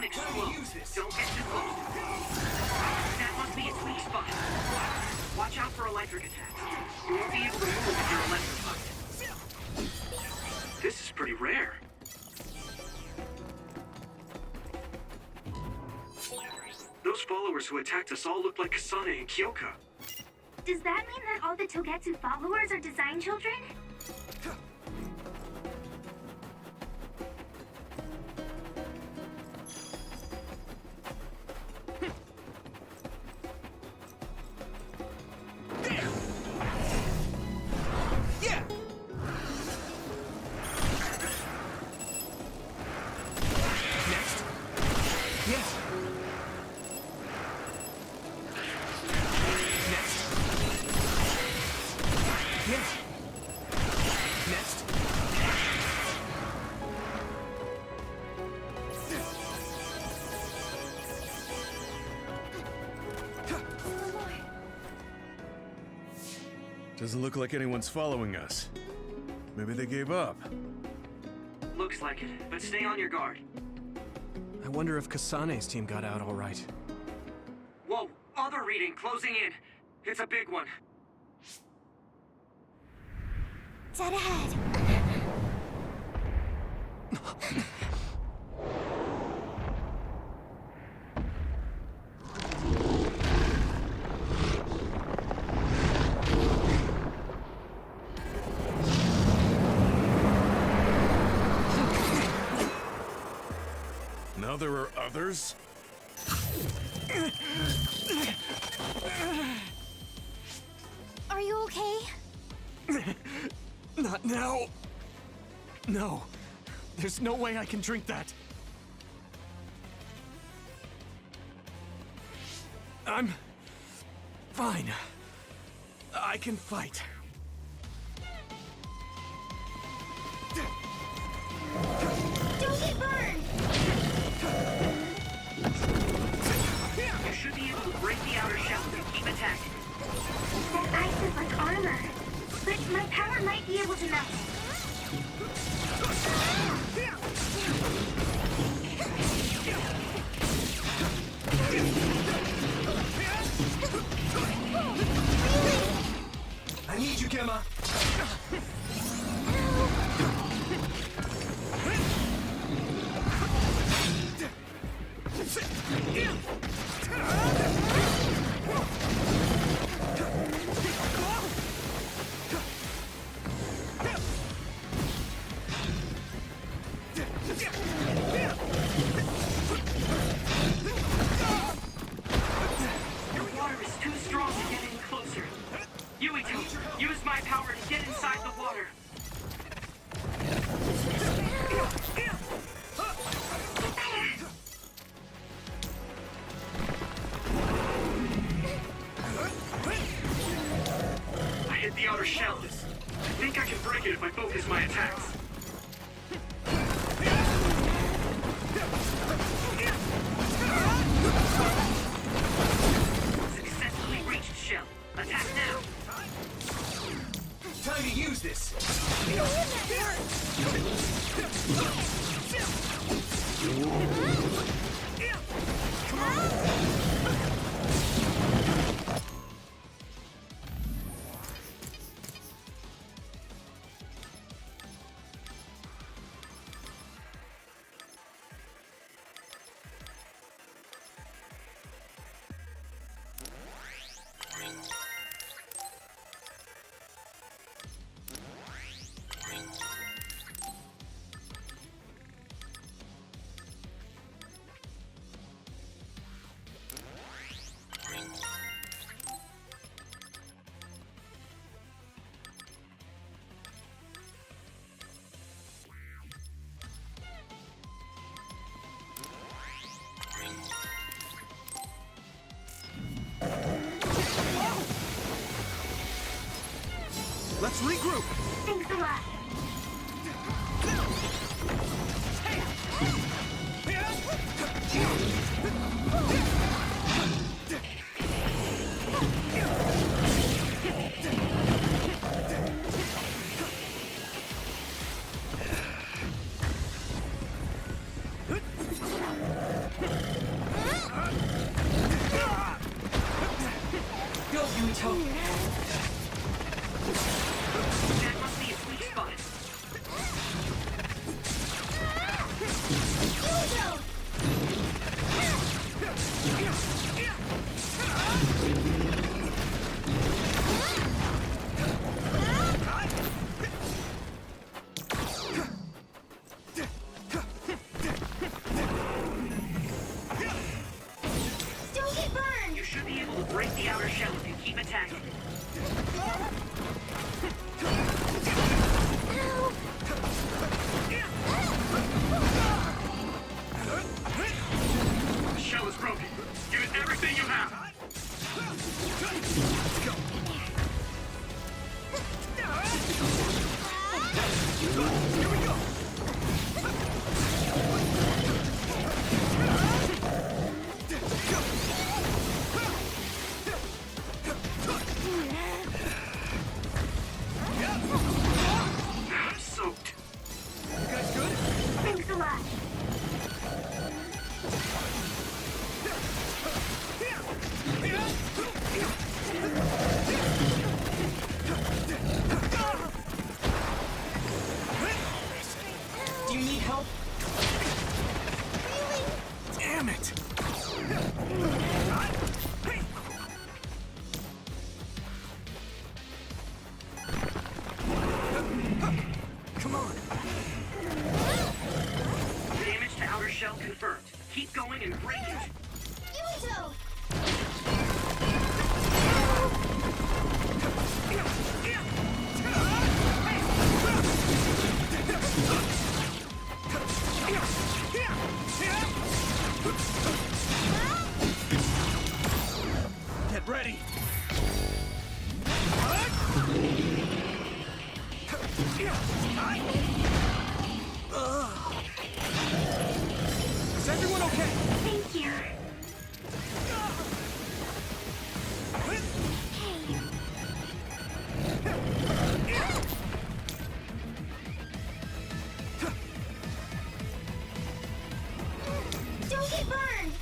Don't explode. Don't get too close. That must be its weak spot. Watch out for electric attacks. You won't be able to move if you're electrified. This is pretty rare. Those followers who attacked us all look like Kasane and Kyoka. Does that mean that all the Togetsu followers are design children? Doesn't look like anyone's following us. Maybe they gave up. Looks like it, but stay on your guard. I wonder if Kasane's team got out all right. Whoa, other reading closing in. It's a big one. Dead ahead. Now there are others? Are you okay? Not now. No. There's no way I can drink that. I'm fine. I can fight. Don't get burned! You should be able to break the outer shell if you keep attacking. That ice is like armor. But my power might be able to melt. I need you, Gemma. Your water is too strong to get any closer. Yuito, use my power to get inside the water. I hit the outer shell. I think I can break it if I focus my attacks. Successfully reached shell. Attack now. Time to use this. Let's regroup. Thanks a lot. Here we go! I'm soaked. You guys good? Thanks a lot. Do you need help? Damn it! Come on! Damage to outer shell confirmed. Keep going and break it. Get ready! Is everyone okay? Thank you. Don't get burned!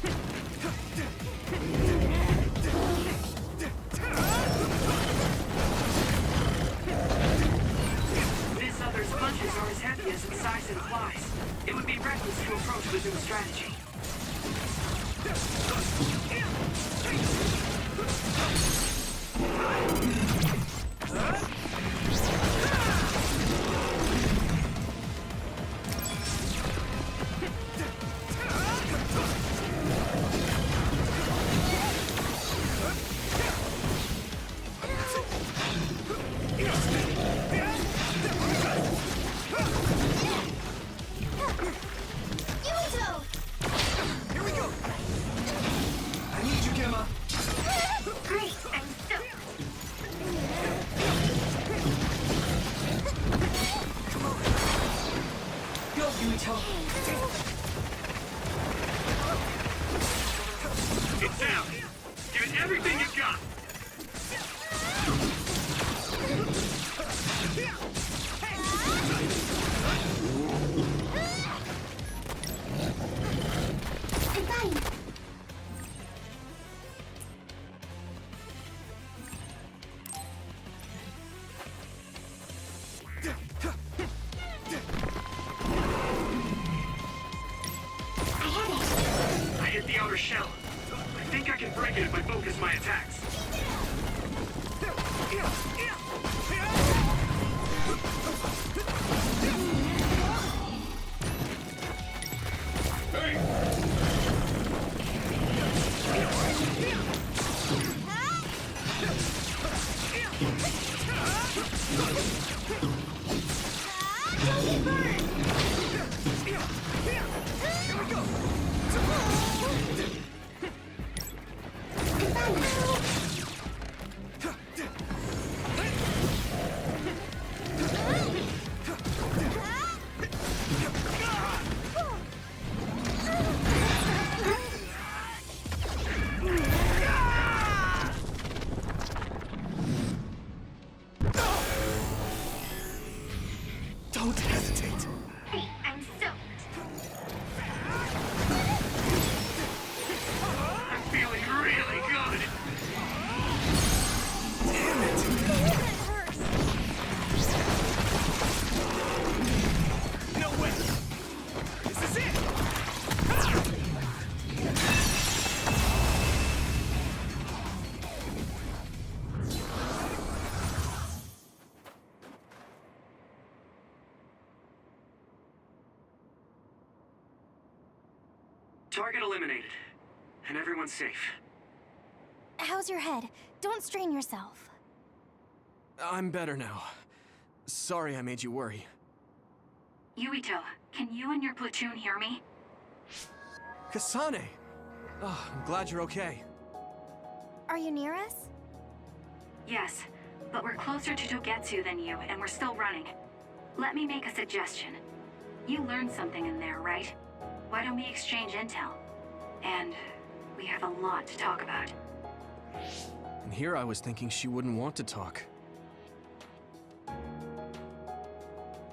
This other's punches are as heavy as its size implies. It would be reckless to approach with new strategy. Here we go! I need you, Gemma! Great, I'm stoked. Go, Yuito! It's down. Give it everything you've got. I'm fine. I hit the outer shell. I think I can break it if I focus my attacks. Don't get burned! Here we go! I'm fine. Don't hesitate! Hey, I'm stoked. I'm feeling really good. Damn it! No way! This is it! Target eliminated. And everyone's safe. How's your head? Don't strain yourself. I'm better now. Sorry I made you worry. Yuito, can you and your platoon hear me? Kasane! Oh, I'm glad you're okay. Are you near us? Yes, but we're closer to Togetsu than you, and we're still running. Let me make a suggestion. You learned something in there, right? Why don't we exchange intel? And we have a lot to talk about. And here I was thinking she wouldn't want to talk.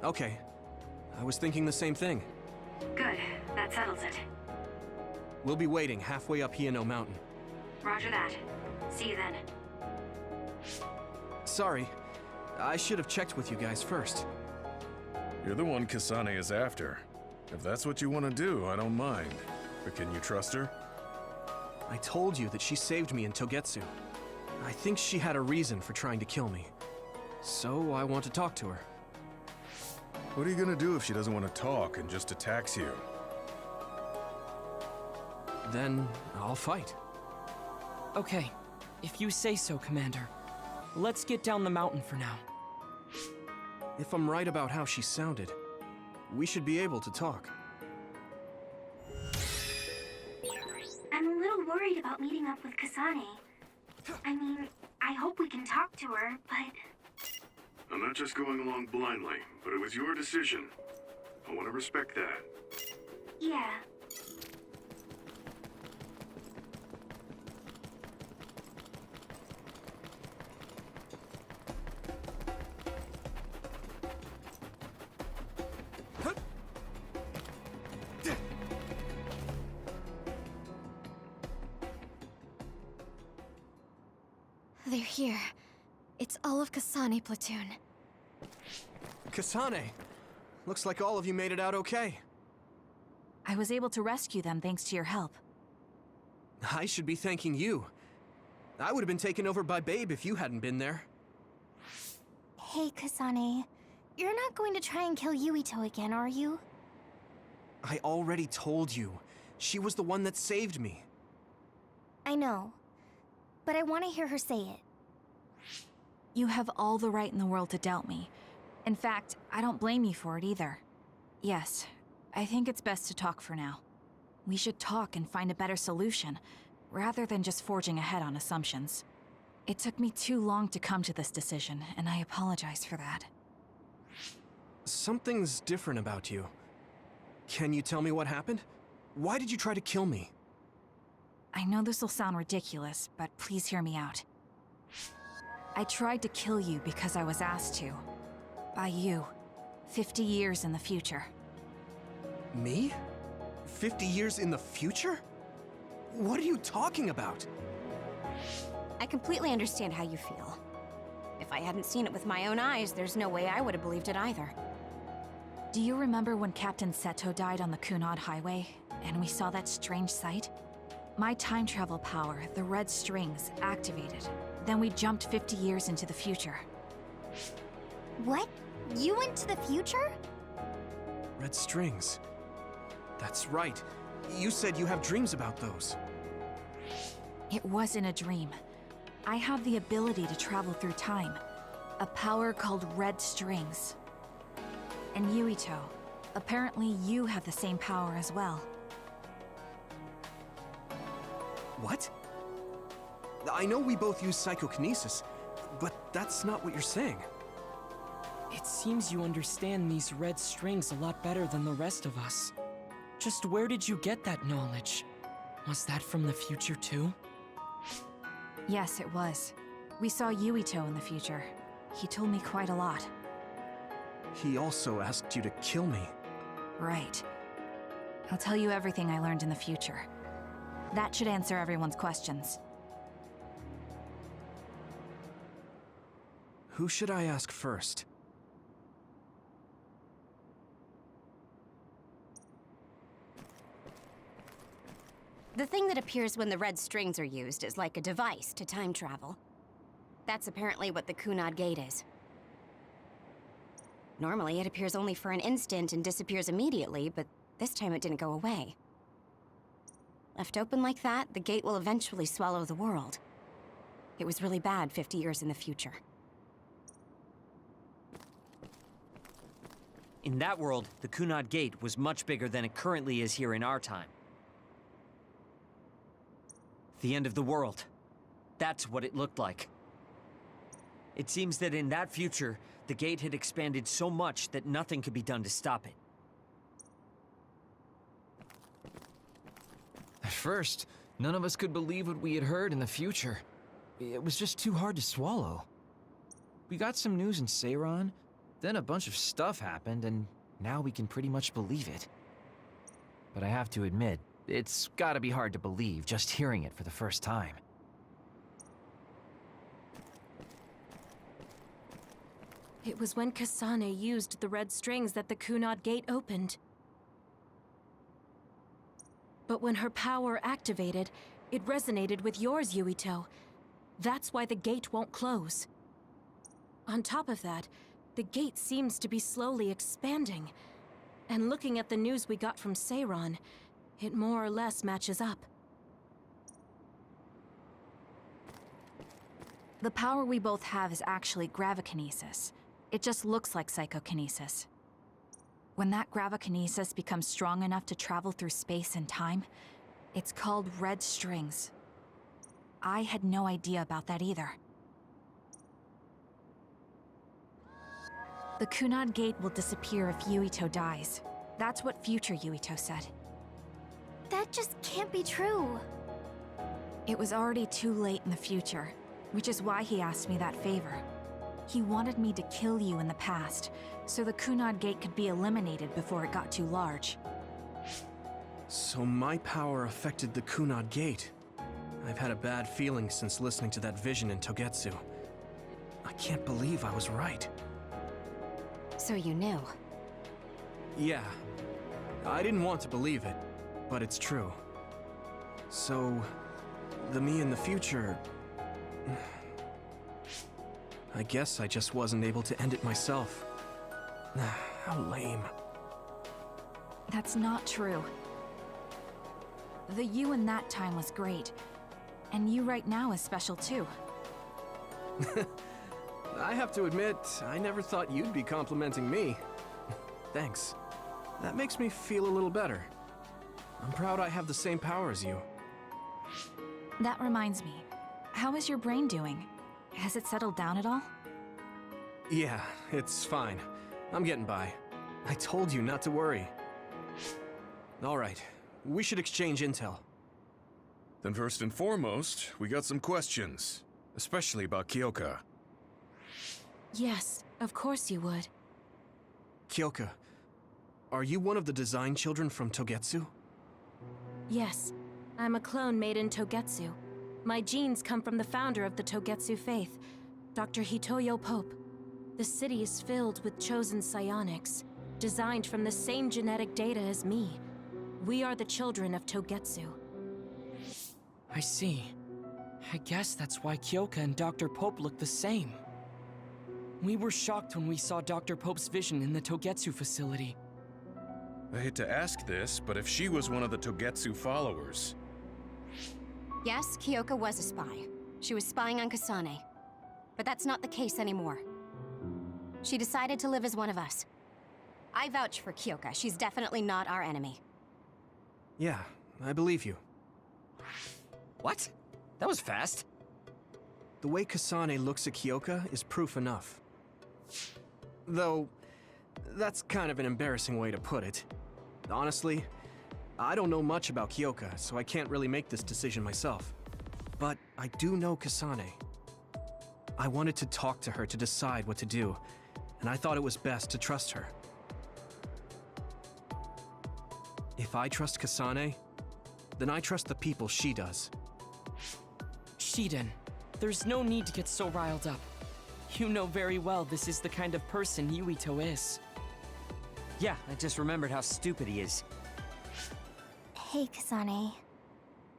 Okay. I was thinking the same thing. Good, that settles it. We'll be waiting halfway up Hiano Mountain. Roger that. See you then. Sorry. I should have checked with you guys first. You're the one Kasane is after. If that's what you want to do, I don't mind. But can you trust her? I told you that she saved me in Togetsu. I think she had a reason for trying to kill me. So I want to talk to her. What are you gonna do if she doesn't want to talk and just attacks you? Then I'll fight. Okay, if you say so, Commander. Let's get down the mountain for now. If I'm right about how she sounded, we should be able to talk. I'm a little worried about meeting up with Kasane. I mean, I hope we can talk to her, but... I'm not just going along blindly, but it was your decision. I want to respect that. yeah. They're here. It's all of Kasane platoon. Kasane! Looks like all of you made it out okay. I was able to rescue them thanks to your help. I should be thanking you. I would have been taken over by Babe if you hadn't been there. Hey, Kasane. You're not going to try and kill Yuito again, are you? I already told you. She was the one that saved me. I know. But I want to hear her say it. You have all the right in the world to doubt me. In fact, I don't blame you for it either. Yes, I think it's best to talk for now. We should talk and find a better solution, rather than just forging ahead on assumptions. It took me too long to come to this decision, and I apologize for that. Something's different about you. Can you tell me what happened? Why did you try to kill me? I know this will sound ridiculous, but please hear me out. I tried to kill you because I was asked to. By you. 50 years in the future. Me? 50 years in the future? What are you talking about? I completely understand how you feel. If I hadn't seen it with my own eyes, there's no way I would have believed it either. Do you remember when Captain Seto died on the Kunad Highway, and we saw that strange sight? My time travel power, the red strings, activated. Then we jumped 50 years into the future. What? You went to the future? Red strings. That's right. You said you have dreams about those. It wasn't a dream. I have the ability to travel through time. A power called red strings. And Yuito, apparently you have the same power as well. What? I know we both use psychokinesis, but that's not what you're saying. It seems you understand these red strings a lot better than the rest of us. Just where did you get that knowledge? Was that from the future too? Yes, it was. We saw Yuito in the future. He told me quite a lot. He also asked you to kill me. Right. I'll tell you everything I learned in the future. That should answer everyone's questions. Who should I ask first? The thing that appears when the red strings are used is like a device to time travel. That's apparently what the Kunad Gate is. Normally, it appears only for an instant and disappears immediately, but this time it didn't go away. Left open like that, the gate will eventually swallow the world. It was really bad 50 years in the future. In that world, the Kunad Gate was much bigger than it currently is here in our time. The end of the world. That's what it looked like. It seems that in that future, The gate had expanded so much that nothing could be done to stop it. At first, none of us could believe what we had heard in the future. It was just too hard to swallow. We got some news in Seiran, then a bunch of stuff happened, and now we can pretty much believe it. But I have to admit, it's gotta be hard to believe just hearing it for the first time. It was when Kasane used the red strings that the Kunad Gate opened. But when her power activated, it resonated with yours, Yuito. That's why the gate won't close. On top of that, the gate seems to be slowly expanding. And looking at the news we got from Seiran, it more or less matches up. The power we both have is actually gravikinesis. It just looks like psychokinesis. When that gravikinesis becomes strong enough to travel through space and time, it's called red strings. I had no idea about that either. The Kunad Gate will disappear if Yuito dies. That's what future Yuito said. That just can't be true. It was already too late in the future, which is why he asked me that favor. He wanted me to kill you in the past, so the Kunad Gate could be eliminated before it got too large. So my power affected the Kunad Gate. I've had a bad feeling since listening to that vision in Togetsu. I can't believe I was right. So you knew. Yeah. I didn't want to believe it, but it's true. So, the me in the future... I guess I just wasn't able to end it myself. How lame. That's not true. The you in that time was great, and you right now is special too. I have to admit, I never thought you'd be complimenting me. Thanks. That makes me feel a little better. I'm proud I have the same power as you. That reminds me, how is your brain doing? Has it settled down at all? Yeah, it's fine. I'm getting by. I told you not to worry. Alright, we should exchange intel. Then first and foremost, we got some questions. Especially about Kyoka. Yes, of course you would. Kyoka, are you one of the design children from Togetsu? Yes, I'm a clone made in Togetsu. My genes come from the founder of the Togetsu faith, Dr. Hitoyo Pope. The city is filled with chosen psionics, designed from the same genetic data as me. We are the children of Togetsu. I see. I guess that's why Kyoka and Dr. Pope look the same. We were shocked when we saw Dr. Pope's vision in the Togetsu facility. I hate to ask this, but if she was one of the Togetsu followers... Yes, Kyoka was a spy. She was spying on Kasane. But that's not the case anymore. She decided to live as one of us. I vouch for Kyoka. She's definitely not our enemy. Yeah, I believe you. What? That was fast. The way Kasane looks at Kyoka is proof enough. Though, that's kind of an embarrassing way to put it. Honestly, I don't know much about Kyoka, so I can't really make this decision myself. But I do know Kasane. I wanted to talk to her to decide what to do, and I thought it was best to trust her. If I trust Kasane, then I trust the people she does. Shiden, there's no need to get so riled up. You know very well this is the kind of person Yuito is. Yeah, I just remembered how stupid he is. Hey, Kasane.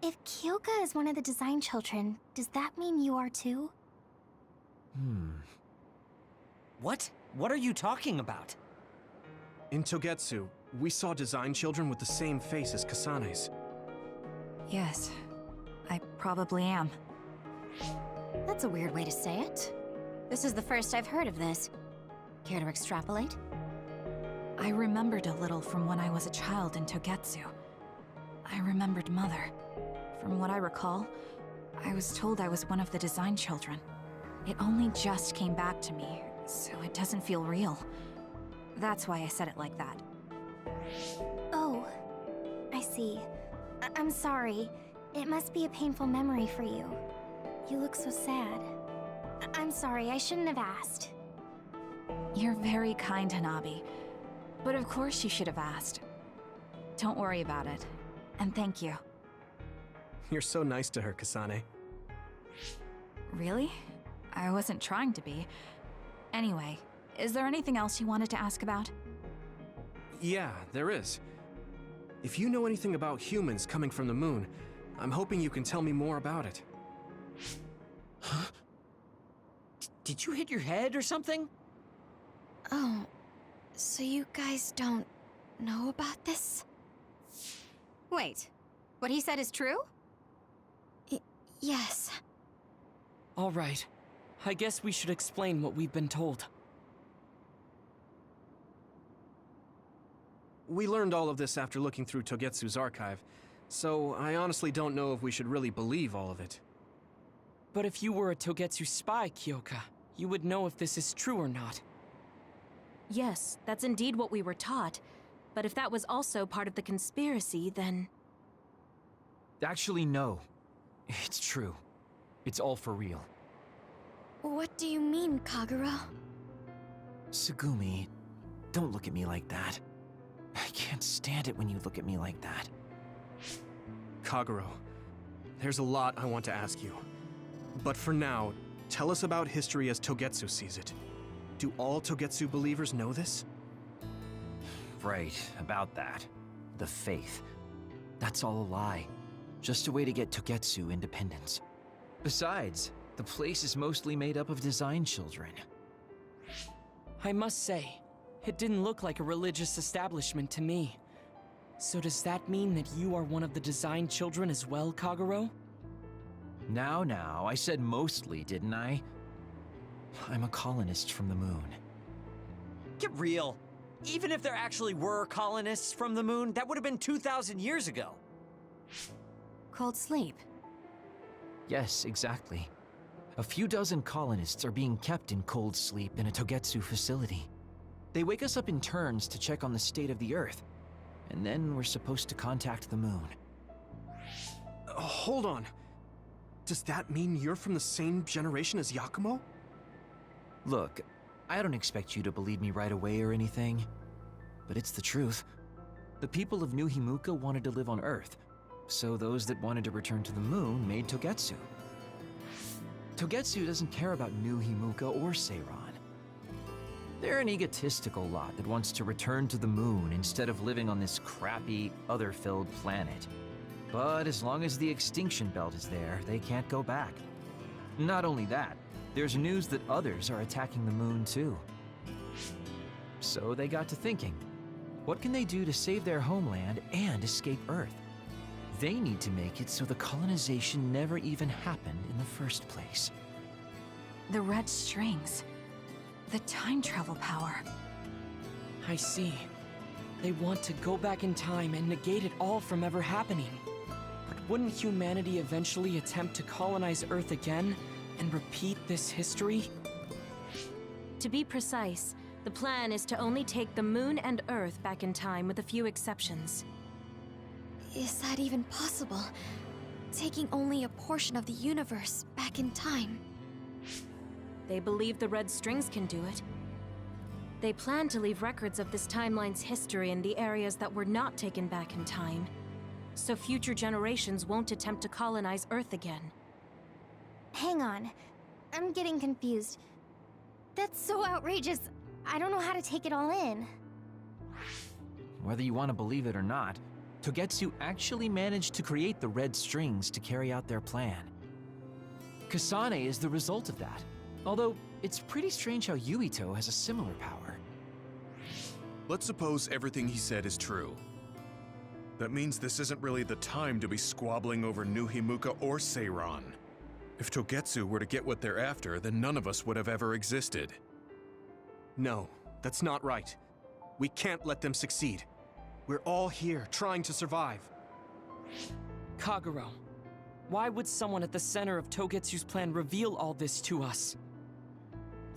If Kyoka is one of the design children, does that mean you are too? What? What are you talking about? In Togetsu, we saw design children with the same face as Kasane's. Yes, I probably am. That's a weird way to say it. This is the first I've heard of this. Care to extrapolate? I remembered a little from when I was a child in Togetsu. I remembered Mother. From what I recall, I was told I was one of the design children. It only just came back to me, so it doesn't feel real. That's why I said it like that. Oh, I see. I'm sorry. It must be a painful memory for you. You look so sad. I'm sorry, I shouldn't have asked. You're very kind, Hanabi. But of course you should have asked. Don't worry about it. And thank you. You're so nice to her, Kasane. Really? I wasn't trying to be. Anyway, is there anything else you wanted to ask about? Yeah, there is. If you know anything about humans coming from the moon, I'm hoping you can tell me more about it. Huh? Did you hit your head or something? Oh, so you guys don't know about this? Wait, what he said is true? Yes. All right. I guess we should explain what we've been told. We learned all of this after looking through Togetsu's archive, so I honestly don't know if we should really believe all of it. But if you were a Togetsu spy, Kyoka, you would know if this is true or not. Yes, that's indeed what we were taught. But if that was also part of the conspiracy, then... Actually, no. It's true. It's all for real. What do you mean, Kagura? Tsugumi, don't look at me like that. I can't stand it when you look at me like that. Kaguro, there's a lot I want to ask you. But for now, tell us about history as Togetsu sees it. Do all Togetsu believers know this? Right, about that. The faith. That's all a lie. Just a way to get Togetsu independence. Besides, the place is mostly made up of design children. I must say, it didn't look like a religious establishment to me. So does that mean that you are one of the design children as well, Kaguro? Now, I said mostly, didn't I? I'm a colonist from the moon. Get real. Even if there actually were colonists from the moon, that would have been 2,000 years ago. Cold sleep. Yes, exactly. A few dozen colonists are being kept in cold sleep in a Togetsu facility. They wake us up in turns to check on the state of the Earth, and then we're supposed to contact the moon. Hold on. Does that mean you're from the same generation as Yakumo? Look, I don't expect you to believe me right away or anything, but it's the truth. The people of New Himuka wanted to live on Earth, so those that wanted to return to the moon made Togetsu. Togetsu doesn't care about New Himuka or Seiran. They're an egotistical lot that wants to return to the moon instead of living on this crappy, other-filled planet. But as long as the extinction belt is there, they can't go back. Not only that, there's news that others are attacking the moon too. So they got to thinking, what can they do to save their homeland and escape Earth? They need to make it so the colonization never even happened in the first place. The red strings. The time travel power. I see. They want to go back in time and negate it all from ever happening. But wouldn't humanity eventually attempt to colonize Earth again and repeat this history? To be precise, the plan is to only take the moon and Earth back in time with a few exceptions. Is that even possible? Taking only a portion of the universe back in time? They believe the red strings can do it. They plan to leave records of this timeline's history in the areas that were not taken back in time, so future generations won't attempt to colonize Earth again. Hang on. I'm getting confused. That's so outrageous. I don't know how to take it all in. Whether you want to believe it or not, Togetsu actually managed to create the red strings to carry out their plan. Kasane is the result of that, although it's pretty strange how Yuito has a similar power. Let's suppose everything he said is true. That means this isn't really the time to be squabbling over New Himuka or Seiran. If Togetsu were to get what they're after, then none of us would have ever existed. No, that's not right. We can't let them succeed. We're all here, trying to survive. Kaguro, why would someone at the center of Togetsu's plan reveal all this to us?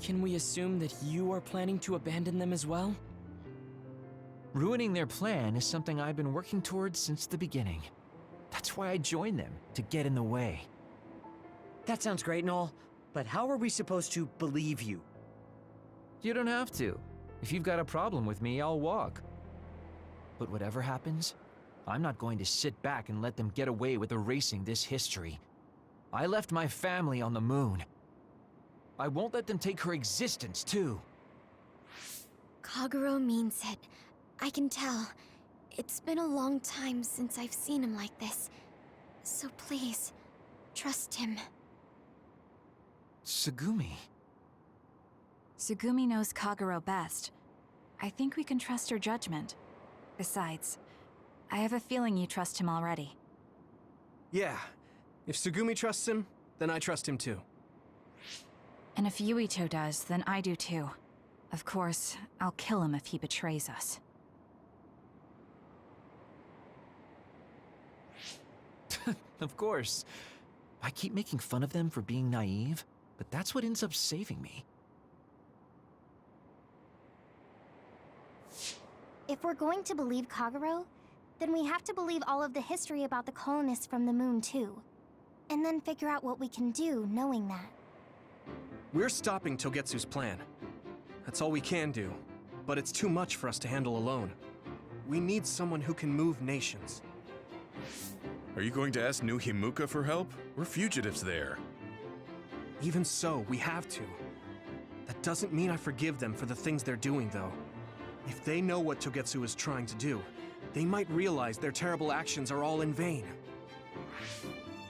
Can we assume that you are planning to abandon them as well? Ruining their plan is something I've been working towards since the beginning. That's why I joined them, to get in the way. That sounds great and all, but how are we supposed to believe you? You don't have to. If you've got a problem with me, I'll walk. But whatever happens, I'm not going to sit back and let them get away with erasing this history. I left my family on the moon. I won't let them take her existence, too. Kagero means it. I can tell. It's been a long time since I've seen him like this. So please, trust him. Tsugumi. Tsugumi knows Kagero best. I think we can trust her judgment. Besides, I have a feeling you trust him already. Yeah. If Tsugumi trusts him, then I trust him too. And if Yuito does, then I do too. Of course, I'll kill him if he betrays us. Of course. I keep making fun of them for being naive, but that's what ends up saving me. If we're going to believe Kagero, then we have to believe all of the history about the colonists from the moon too. And then figure out what we can do knowing that. We're stopping Togetsu's plan. That's all we can do. But it's too much for us to handle alone. We need someone who can move nations. Are you going to ask New Himuka for help? We're fugitives there. Even so, we have to. That doesn't mean I forgive them for the things they're doing, though. If they know what Togetsu is trying to do, they might realize their terrible actions are all in vain.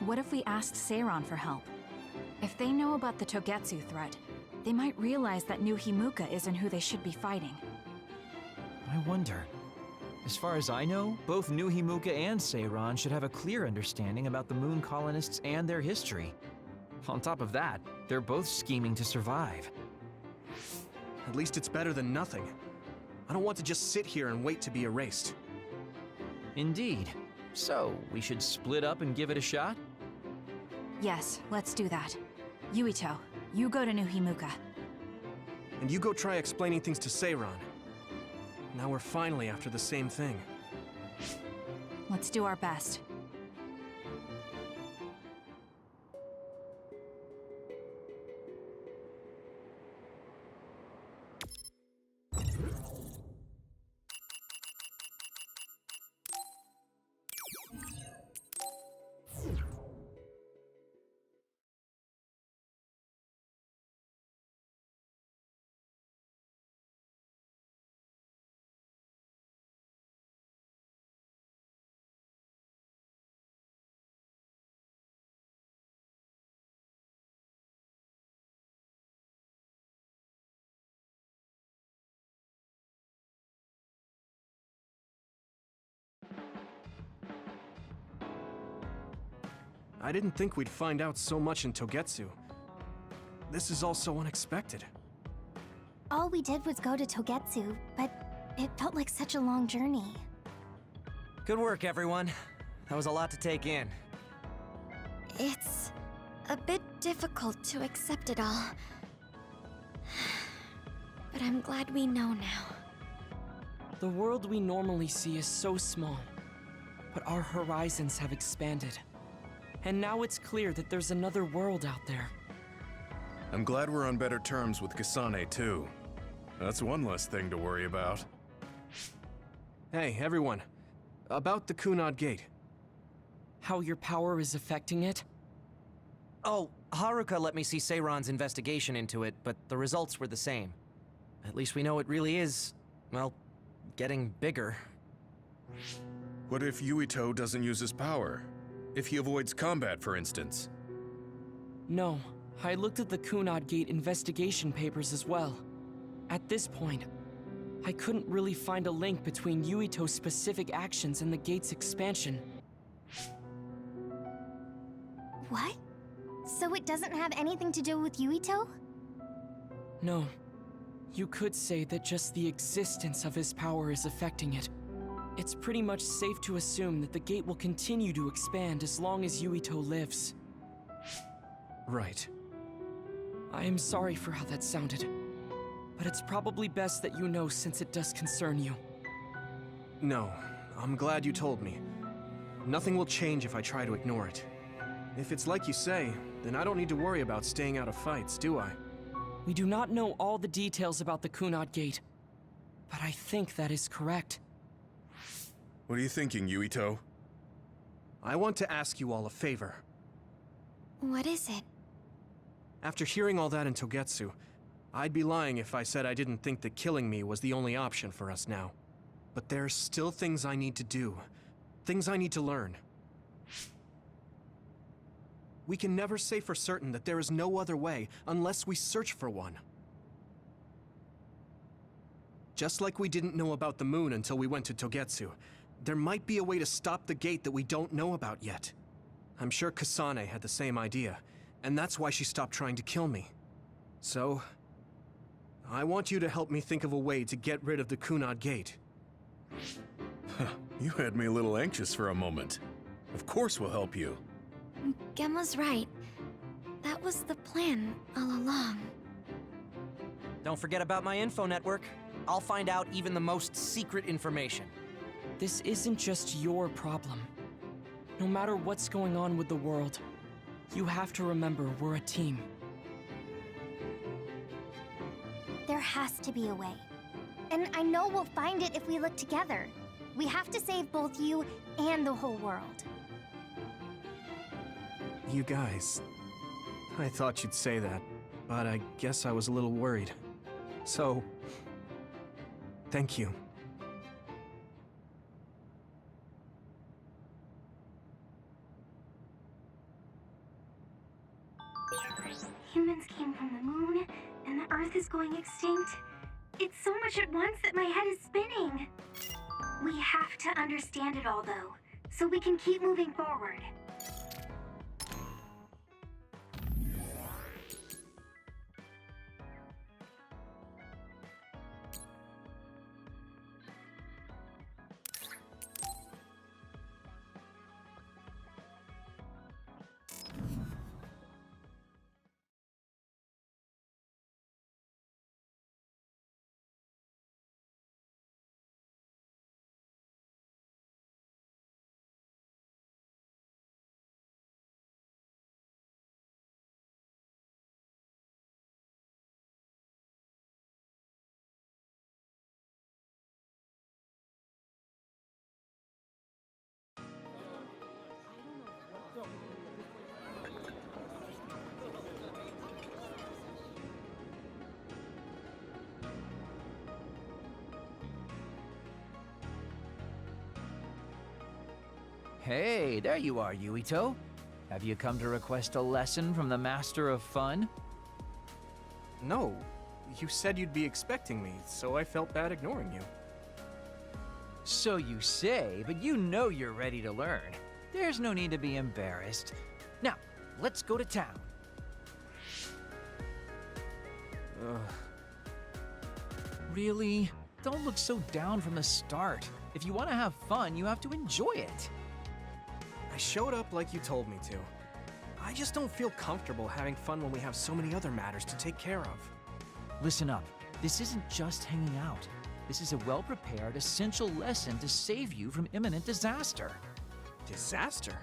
What if we asked Seiran for help? If they know about the Togetsu threat, they might realize that New Himuka isn't who they should be fighting. I wonder. As far as I know, both New Himuka and Seiran should have a clear understanding about the moon colonists and their history. On top of that, they're both scheming to survive. At least it's better than nothing. I don't want to just sit here and wait to be erased. Indeed. So, we should split up and give it a shot? Yes, let's do that. Yuito, you go to New Himuka. And you go try explaining things to Seiran. Now we're finally after the same thing. Let's do our best. I didn't think we'd find out so much in Togetsu. This is all so unexpected. All we did was go to Togetsu, but it felt like such a long journey. Good work, everyone. That was a lot to take in. It's a bit difficult to accept it all. But I'm glad we know now. The world we normally see is so small, but our horizons have expanded. And now it's clear that there's another world out there. I'm glad we're on better terms with Kasane, too. That's one less thing to worry about. Hey, everyone. About the Kunad Gate. How your power is affecting it? Oh, Haruka let me see Seiran's investigation into it, but the results were the same. At least we know it really is, well, getting bigger. What if Yuito doesn't use his power? If he avoids combat, for instance? No, I looked at the Kunad Gate investigation papers as well. At this point, I couldn't really find a link between Yuito's specific actions and the gate's expansion. What? So it doesn't have anything to do with Yuito? No. You could say that just the existence of his power is affecting it. It's pretty much safe to assume that the gate will continue to expand as long as Yuito lives. Right. I am sorry for how that sounded. But it's probably best that you know since it does concern you. No, I'm glad you told me. Nothing will change if I try to ignore it. If it's like you say, then I don't need to worry about staying out of fights, do I? We do not know all the details about the Kunad Gate, but I think that is correct. What are you thinking, Yuito? I want to ask you all a favor. What is it? After hearing all that in Togetsu, I'd be lying if I said I didn't think that killing me was the only option for us now. But there's still things I need to do. Things I need to learn. We can never say for certain that there is no other way unless we search for one. Just like we didn't know about the moon until we went to Togetsu, there might be a way to stop the gate that we don't know about yet. I'm sure Kasane had the same idea, and that's why she stopped trying to kill me. So, I want you to help me think of a way to get rid of the Kunad Gate. You had me a little anxious for a moment. Of course we'll help you. Gemma's right. That was the plan all along. Don't forget about my info network. I'll find out even the most secret information. This isn't just your problem. No matter what's going on with the world, you have to remember we're a team. There has to be a way. And I know we'll find it if we look together. We have to save both you and the whole world. You guys... I thought you'd say that, but I guess I was a little worried. So... thank you. Humans came from the moon, and the Earth is going extinct. It's so much at once that my head is spinning. We have to understand it all, though, so we can keep moving forward. Hey, there you are, Yuito. Have you come to request a lesson from the Master of Fun? No. You said you'd be expecting me, so I felt bad ignoring you. So you say, but you know you're ready to learn. There's no need to be embarrassed. Now, let's go to town. Really? Don't look so down from the start. If you want to have fun, you have to enjoy it. I showed up like you told me to. I just don't feel comfortable having fun when we have so many other matters to take care of. Listen up. This isn't just hanging out. This is a well-prepared, essential lesson to save you from imminent disaster. Disaster?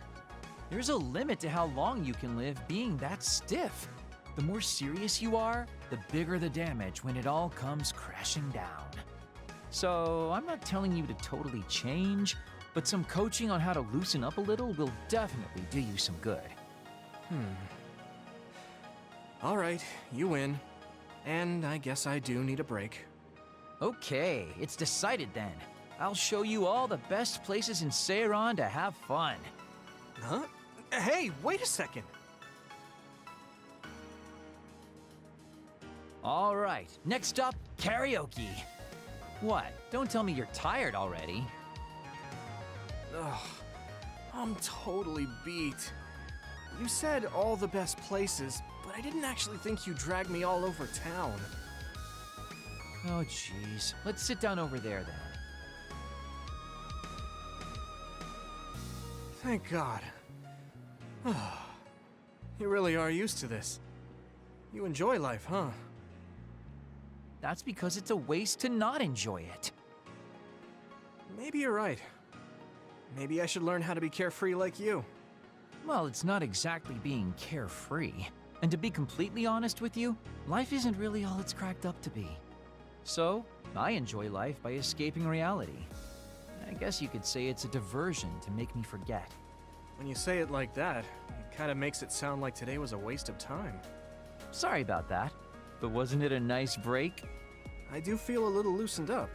There's a limit to how long you can live being that stiff. The more serious you are, the bigger the damage when it all comes crashing down. So, I'm not telling you to totally change, but some coaching on how to loosen up a little will definitely do you some good. All right, you win. And I guess I do need a break. Okay, it's decided then. I'll show you all the best places in Seiran to have fun. Huh? Hey, wait a second! All right, next up, karaoke. What? Don't tell me you're tired already. Ugh, I'm totally beat. You said all the best places, but I didn't actually think you dragged me all over town. Oh, jeez. Let's sit down over there, then. Thank God. You really are used to this. You enjoy life, huh? That's because it's a waste to not enjoy it. Maybe you're right. Maybe I should learn how to be carefree like you. Well, it's not exactly being carefree. And to be completely honest with you, life isn't really all it's cracked up to be. So, I enjoy life by escaping reality. I guess you could say it's a diversion to make me forget. When you say it like that, it kind of makes it sound like today was a waste of time. Sorry about that, but wasn't it a nice break? I do feel a little loosened up.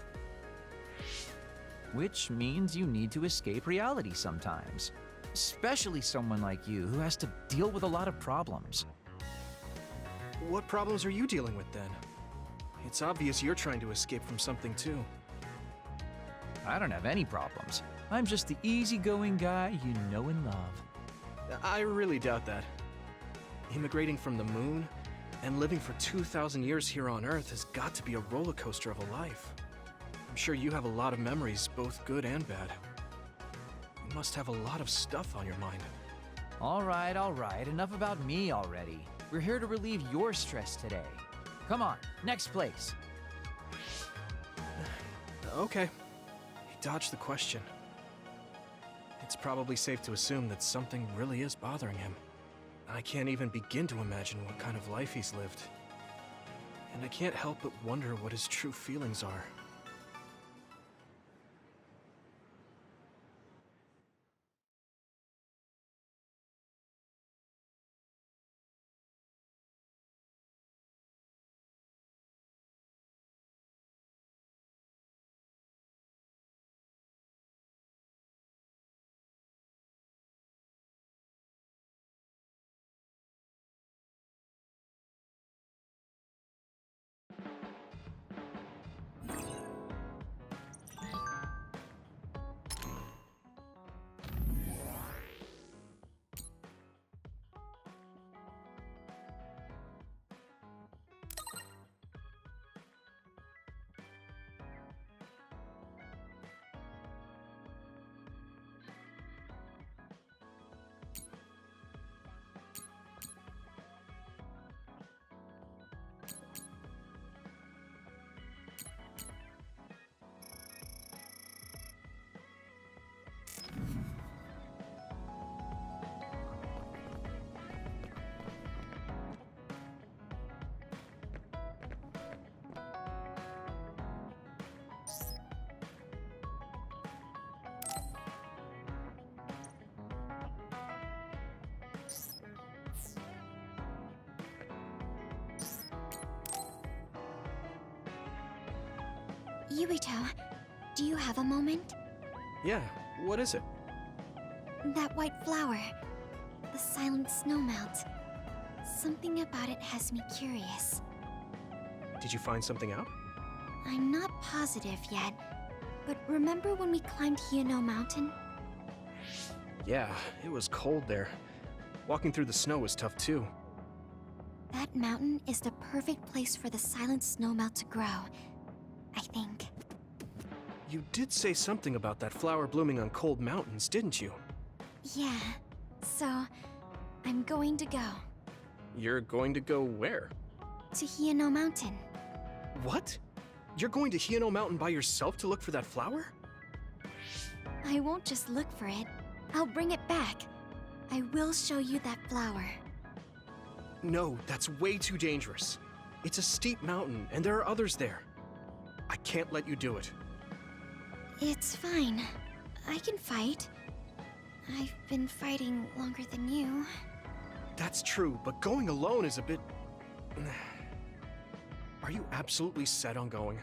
Which means you need to escape reality sometimes. Especially someone like you who has to deal with a lot of problems. What problems are you dealing with then? It's obvious you're trying to escape from something too. I don't have any problems. I'm just the easygoing guy you know and love. I really doubt that. Immigrating from the moon and living for 2,000 years here on Earth has got to be a roller coaster of a life. I'm sure you have a lot of memories, both good and bad. You must have a lot of stuff on your mind. All right, enough about me already. We're here to relieve your stress today. Come on, next place. Okay. He dodged the question. It's probably safe to assume that something really is bothering him. I can't even begin to imagine what kind of life he's lived. And I can't help but wonder what his true feelings are. Yuito, do you have a moment? Yeah, what is it? That white flower. The silent snowmelt. Something about it has me curious. Did you find something out? I'm not positive yet, but remember when we climbed Hino Mountain? Yeah, it was cold there. Walking through the snow was tough too. That mountain is the perfect place for the silent snowmelt to grow, I think. You did say something about that flower blooming on cold mountains, didn't you? Yeah, so I'm going to go. You're going to go where? To Hino Mountain. What? You're going to Hino Mountain by yourself to look for that flower? I won't just look for it. I'll bring it back. I will show you that flower. No, that's way too dangerous. It's a steep mountain, and there are others there. I can't let you do it. It's fine. I can fight. I've been fighting longer than you. That's true, but going alone is a bit... Are you absolutely set on going?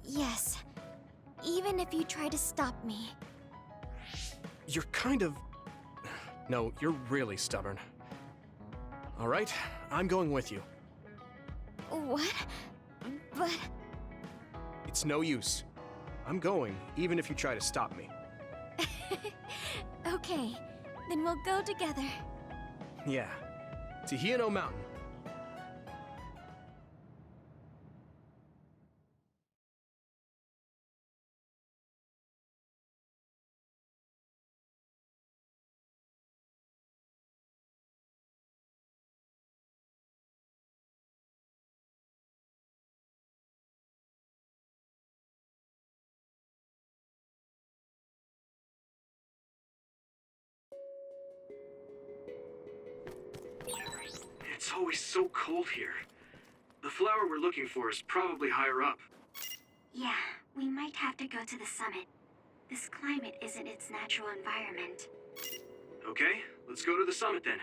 Yes. Even if you try to stop me. You're kind of... No, you're really stubborn. All right, I'm going with you. What? But... It's no use. I'm going, even if you try to stop me. Okay, then we'll go together. Yeah, to Hino Mountain. It's always so cold here. The flower we're looking for is probably higher up. Yeah, we might have to go to the summit. This climate isn't its natural environment. Okay, let's go to the summit then.